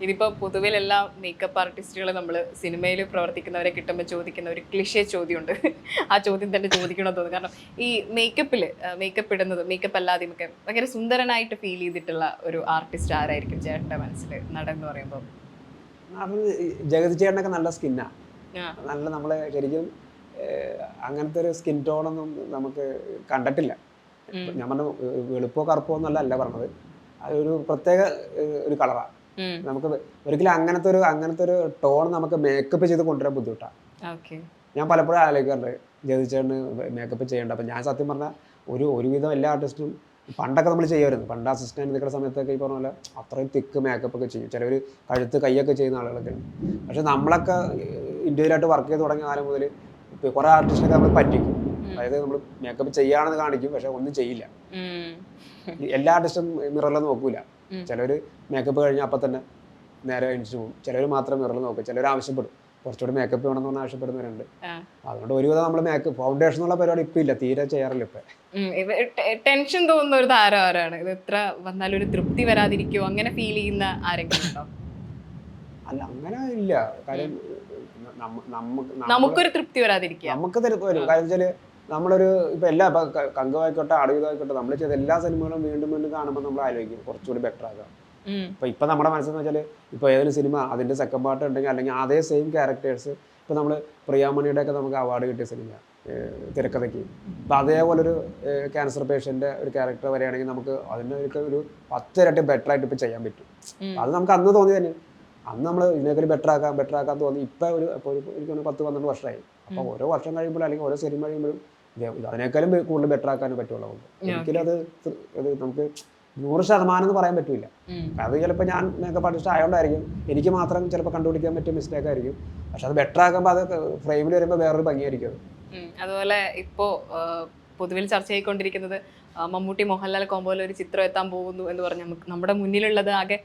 ഇതിപ്പോ പൊതുവിൽ എല്ലാ മേക്കപ്പ് ആർട്ടിസ്റ്റുകൾ നമ്മൾ സിനിമയിൽ പ്രവർത്തിക്കുന്നവരെ കിട്ടുമ്പോൾ ചോദിക്കുന്ന ഒരു ക്ലിഷേ ചോദ്യമുണ്ട്. ആ ചോദ്യം തന്നെ ചോദിക്കണമെന്ന് തോന്നുന്നു. കാരണം ഈ മേക്കപ്പ് ഇടുന്നത്, മേക്കപ്പ് അല്ലാതെയൊക്കെ ഭയങ്കര സുന്ദരനായിട്ട് ഫീൽ ചെയ്തിട്ടുള്ള ഒരു ആർട്ടിസ്റ്റ് ആരായിരിക്കും ചേട്ടൻ്റെ മനസ്സിൽ നടൻ എന്ന് പറയുമ്പോൾ? ജഗതി ചേട്ടനൊക്കെ നല്ല സ്കിന്നാണ്, നല്ല നമ്മളെ ശരിക്കും അങ്ങനത്തെ ഒരു സ്കിൻ ടോണൊന്നും നമുക്ക് കണ്ടിട്ടില്ല. ഞാൻ പറഞ്ഞ വെളുപ്പോ കറുപ്പോ എന്നല്ല പറഞ്ഞത്, അതൊരു പ്രത്യേക ഒരു കളറാണ്. നമുക്ക് ഒരിക്കലും അങ്ങനത്തെ ഒരു ടോൺ നമുക്ക് മേക്കപ്പ് ചെയ്ത് കൊണ്ടുവരാൻ ബുദ്ധിമുട്ടാണ്. ഞാൻ പലപ്പോഴും ആലോചിക്കാറുണ്ട് ജഗതി ചേട്ടന് മേക്കപ്പ് ചെയ്യേണ്ട. അപ്പം ഞാൻ സത്യം പറഞ്ഞാൽ ഒരുവിധം എല്ലാ ആർട്ടിസ്റ്റും പണ്ടൊക്കെ നമ്മൾ ചെയ്യുമായിരുന്നു. പണ്ട് അസിസ്റ്റൻ്റ് നിൽക്കുന്ന സമയത്തൊക്കെ ഈ പറഞ്ഞ പോലെ അത്രയും തിക്ക് മേക്കപ്പ് ഒക്കെ ചെയ്യും. ചിലവർ കഴുത്ത് കൈയൊക്കെ ചെയ്യുന്ന ആളുകളൊക്കെ ഉണ്ട്. പക്ഷെ നമ്മളൊക്കെ ഇൻഡിവിജ്വലായിട്ട് വർക്ക് ചെയ്ത് തുടങ്ങിയ കാലം മുതൽ കുറേ ആർട്ടിസ്റ്റിനൊക്കെ നമ്മൾ പറ്റിക്കും. അതായത് നമ്മൾ മേക്കപ്പ് ചെയ്യാണെന്ന് കാണിക്കും, പക്ഷെ ഒന്നും ചെയ്യില്ല. എല്ലാ ആർട്ടിസ്റ്റും മിററിൽ നോക്കൂല. ചിലർ മേക്കപ്പ് കഴിഞ്ഞാൽ അപ്പം തന്നെ നേരെ എണിച്ചു പോകും. ചിലർ മാത്രം മിററിൽ നോക്കും. ചിലർ ആവശ്യപ്പെടും കുറച്ചുകൂടി മേക്കപ്പ് വേണമെന്ന് പറഞ്ഞാൽ ആവശ്യപ്പെടുന്നവരുണ്ട്. അതുകൊണ്ട് ഒരുവിധം നമ്മൾ മേക്കപ്പ് ഫൗണ്ടേഷൻ എന്നുള്ള പരിപാടി ഇപ്പം ഇല്ല, തീരെ ചെയ്യാറില്ല. ഇപ്പം ടെൻഷൻ തോന്നുന്ന ഒരു താരം ആരാണ്? ഇത് എത്ര വന്നാലും ഒരു തൃപ്തി വരാതിരിക്കുമോ അങ്ങനെ ഫീൽ ചെയ്യുന്ന ആരെങ്കിലും ഉണ്ടോ? അല്ല, അങ്ങനെ ഇല്ല. കാര്യം നമുക്കൊരു തൃപ്തി വരാതിരിക്കുക, നമുക്ക് വരും. കാര്യം വെച്ചാൽ നമ്മളൊരു ഇപ്പം എല്ലാ കങ്കമായിക്കോട്ടെ അടവിതായിക്കോട്ടെ നമ്മൾ ചെയ്ത എല്ലാ സിനിമകളും വീണ്ടും വീണ്ടും കാണുമ്പോൾ നമ്മൾ ആലോചിക്കും കുറച്ചുകൂടി ബെറ്റർ ആകാം. ഇപ്പം നമ്മുടെ മനസ്സെന്ന് വെച്ചാൽ ഇപ്പോൾ ഏതൊരു സിനിമ അതിൻ്റെ സെക്കൻഡ് പാർട്ട് ഉണ്ടെങ്കിൽ അല്ലെങ്കിൽ അതേ സെയിം ക്യാരക്ടേഴ്സ്, ഇപ്പോൾ നമ്മൾ പ്രിയാമണിയുടെ ഒക്കെ നമുക്ക് അവാർഡ് കിട്ടിയ സിനിമ തിരക്കഥയ്ക്ക്, അപ്പം അതേപോലൊരു ക്യാൻസർ പേഷ്യൻ്റെ ഒരു ക്യാരക്ടർ വരികയാണെങ്കിൽ നമുക്ക് അതിനൊക്കെ ഒരു 10 ഇരട്ടി ബെറ്റർ ആയിട്ട് ഇപ്പോൾ ചെയ്യാൻ പറ്റും. അത് നമുക്ക് അന്ന് തോന്നി തന്നെ. അന്ന് നമ്മൾ ഇതിനേക്കാൾ ബെറ്റർ ആക്കാൻ തോന്നി. ഇപ്പോൾ എനിക്ക് 10-12 വർഷമായി. അപ്പോൾ ഓരോ വർഷം കഴിയുമ്പോഴും അല്ലെങ്കിൽ ഓരോ സിനിമ കഴിയുമ്പോഴും അതിനേക്കാളും കൂടുതൽ ബെറ്റർ ആക്കാനും പറ്റുള്ളൂ. ഒരിക്കലും അത് നമുക്ക് 100% എന്ന് പറയാൻ പറ്റില്ല. അത് ചിലപ്പോൾ ഞാൻ മേക്കപ്പ് ആർട്ടിസ്റ്റ് ആയതുകൊണ്ടായിരിക്കും എനിക്ക് മാത്രം ചിലപ്പോൾ കണ്ടുപിടിക്കാൻ പറ്റിയ മിസ്റ്റേക്ക് ആയിരിക്കും. പക്ഷെ അത് ബെറ്റർ ആക്കുമ്പോൾ അത് ഫ്രെയിമിൽ വരുമ്പോൾ വേറൊരു ഭംഗിയായിരിക്കും. അതുപോലെ ഇപ്പോൾ പൊതുവിൽ ചർച്ച ചെയ്തുകൊണ്ടിരിക്കുന്നത് മമ്മൂട്ടി മോഹൻലാൽ കോമ്പോയിൽ ഒരു ചിത്രം എത്താൻ പോകുന്നു എന്ന് പറഞ്ഞ് നമ്മുടെ മുന്നിലുള്ളത് ആകെ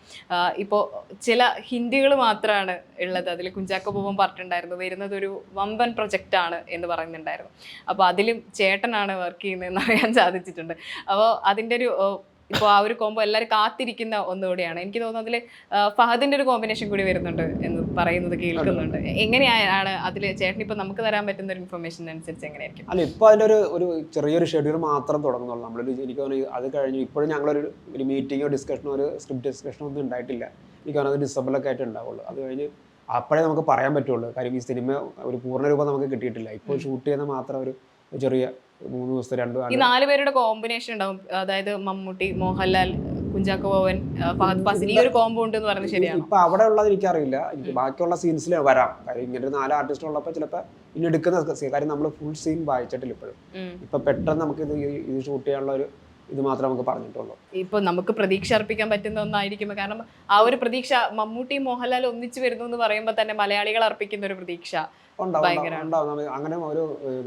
ഇപ്പോൾ ചില ഹിന്ദികൾ മാത്രമാണ് ഉള്ളത്. അതിൽ കുഞ്ചാക്കോ ബോബൻ പറഞ്ഞിട്ടുണ്ടായിരുന്നു വരുന്നത് ഒരു വമ്പൻ പ്രൊജക്റ്റാണ് എന്ന് പറയുന്നുണ്ടായിരുന്നു. അപ്പോൾ അതിലും ചേട്ടനാണ് വർക്ക് ചെയ്യുന്നതെന്ന് അറിയാൻ സാധിച്ചിട്ടുണ്ട്. അപ്പോൾ അതിൻ്റെ ഒരു ഇപ്പോൾ ആ ഒരു കോംബോ എല്ലാവരും കാത്തിരിക്കുന്ന ഒന്നുകൂടിയാണ്. എനിക്ക് തോന്നുന്നു അതിൽ ഫഹദിൻ്റെ ഒരു കോമ്പിനേഷൻ കൂടി വരുന്നുണ്ട് എന്ന് പറയുന്നത് കേൾക്കുന്നുണ്ട്. എങ്ങനെയാണ് അതിൽ ചേട്ടൻ ഇപ്പോൾ നമുക്ക് തരാൻ പറ്റുന്ന ഒരു ഇൻഫർമേഷൻ അനുസരിച്ച് എങ്ങനെയായിരിക്കും? അല്ല, ഇപ്പോൾ അതിൻ്റെ ഒരു ചെറിയൊരു ഷെഡ്യൂൾ മാത്രം തുടങ്ങുന്നുള്ളൂ. എനിക്ക് തോന്നുന്നു അത് കഴിഞ്ഞു ഇപ്പോഴും ഞങ്ങളൊരു മീറ്റിങ്ങോ ഡിസ്കഷനോ ഒരു സ്ക്രിപ്റ്റ് ഡിസ്കഷനോ ഒന്നും ഉണ്ടായിട്ടില്ല. എനിക്ക് തോന്നുന്നത് ഡിസംബറിലൊക്കെ ആയിട്ട് ഉണ്ടാവുള്ളൂ. അത് കഴിഞ്ഞ് അപ്പോഴേ നമുക്ക് പറയാൻ പറ്റുള്ളൂ. കാര്യം ഈ സിനിമ ഒരു പൂർണ്ണ രൂപം നമുക്ക് കിട്ടിയിട്ടില്ല. ഇപ്പോൾ ഷൂട്ട് ചെയ്യുന്ന മാത്രം ഒരു ചെറിയ 3 ദിവസത്തെ 2 ഈ 4 പേരുടെ കോമ്പിനേഷൻ ഉണ്ടാവും. അതായത് മമ്മൂട്ടി, മോഹൻലാൽ, കുഞ്ചാക്കോ ബോബൻ, ഫഹദ് ഫാസിൽ, ഈ ഒരു കോംബോ ഉണ്ടെന്ന് പറഞ്ഞത് ശരിയാണ്. ഇപ്പൊ അവിടെ ഉള്ളത് എനിക്കറിയില്ല. ബാക്കിയുള്ള സീൻസിൽ വരാം. കാര്യം ഇങ്ങനെ 4 ആർട്ടിസ്റ്റ് ഉള്ളപ്പോൾ ചിലപ്പോൾ ഇനി എടുക്കുന്ന കാര്യം നമ്മൾ ഫുൾ സീൻ വായിച്ചിട്ടില്ല ഇപ്പോഴും. ഇപ്പൊ പെട്ടെന്ന് നമുക്ക് ഇത് ഷൂട്ട് ചെയ്യാനുള്ള ഒരു ഇത് മാത്രമേ നമുക്ക് പറഞ്ഞിട്ടുള്ളൂ. ഇപ്പൊ നമുക്ക് പ്രതീക്ഷ അർപ്പിക്കാൻ പറ്റുന്ന ഒന്നായിരിക്കും. കാരണം ആ ഒരു പ്രതീക്ഷ മമ്മൂട്ടി മോഹൻലാൽ ഒന്നിച്ചു വരുന്നു എന്ന് പറയുമ്പോൾ തന്നെ മലയാളികൾ അർപ്പിക്കുന്ന ഒരു പ്രതീക്ഷ ഉണ്ടാവും. അങ്ങനെ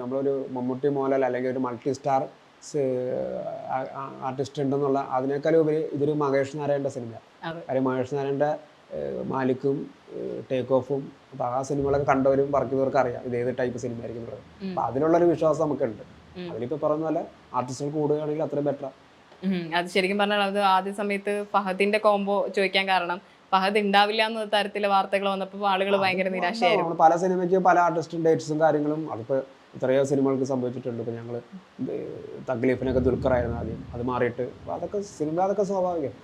നമ്മളൊരു മമ്മൂട്ടി മോഹൻലാൽ അല്ലെങ്കിൽ ഒരു മൾട്ടി സ്റ്റാർ ആർട്ടിസ്റ്റ് ഉണ്ടെന്നുള്ള അതിനേക്കാളും ഉപരി ഇതൊരു മഹേഷ് നാരായണന്റെ സിനിമയാണ്. കാര്യം മഹേഷ് നാരായണന്റെ മാലിക്കും ടേക്ക് ഓഫും അപ്പോൾ ആ സിനിമകളൊക്കെ കണ്ടവരും വർക്ക് ചെയ്തവർക്ക് അറിയാം ഇത് ഏത് ടൈപ്പ് സിനിമ ആയിരിക്കും എന്നുള്ളത്. അപ്പോൾ അതിനുള്ളൊരു വിശ്വാസം നമുക്കുണ്ട്. അതിലിപ്പോൾ പറഞ്ഞ പോലെ ആർട്ടിസ്റ്റുകൾ കൂടുകയാണെങ്കിൽ അത്രയും ബെറ്റർ. അത് ശരിക്കും പറഞ്ഞാൽ അത് ആദ്യ സമയത്ത് ഫഹദിന്റെ കോംബോ ചോദിക്കാൻ കാരണം ഫഹദ് ഉണ്ടാവില്ല എന്ന തരത്തിലെ വാർത്തകൾ വന്നപ്പോൾ ആളുകൾ ഭയങ്കര നിരാശയായിരുന്നു. പല സിനിമയ്ക്ക് പല ആർട്ടിസ്റ്റും ഡേറ്റ്സും കാര്യങ്ങളും അതിപ്പോൾ എത്രയോ സിനിമകൾക്ക് സംഭവിച്ചിട്ടുണ്ട്. ഇപ്പോൾ ഞങ്ങൾ തഗ്ലീഫിനൊക്കെ ദുൽഖറായിരുന്നു ആദ്യം, അത് മാറിയിട്ട് അതൊക്കെ സിനിമ അതൊക്കെ സ്വാഭാവികം.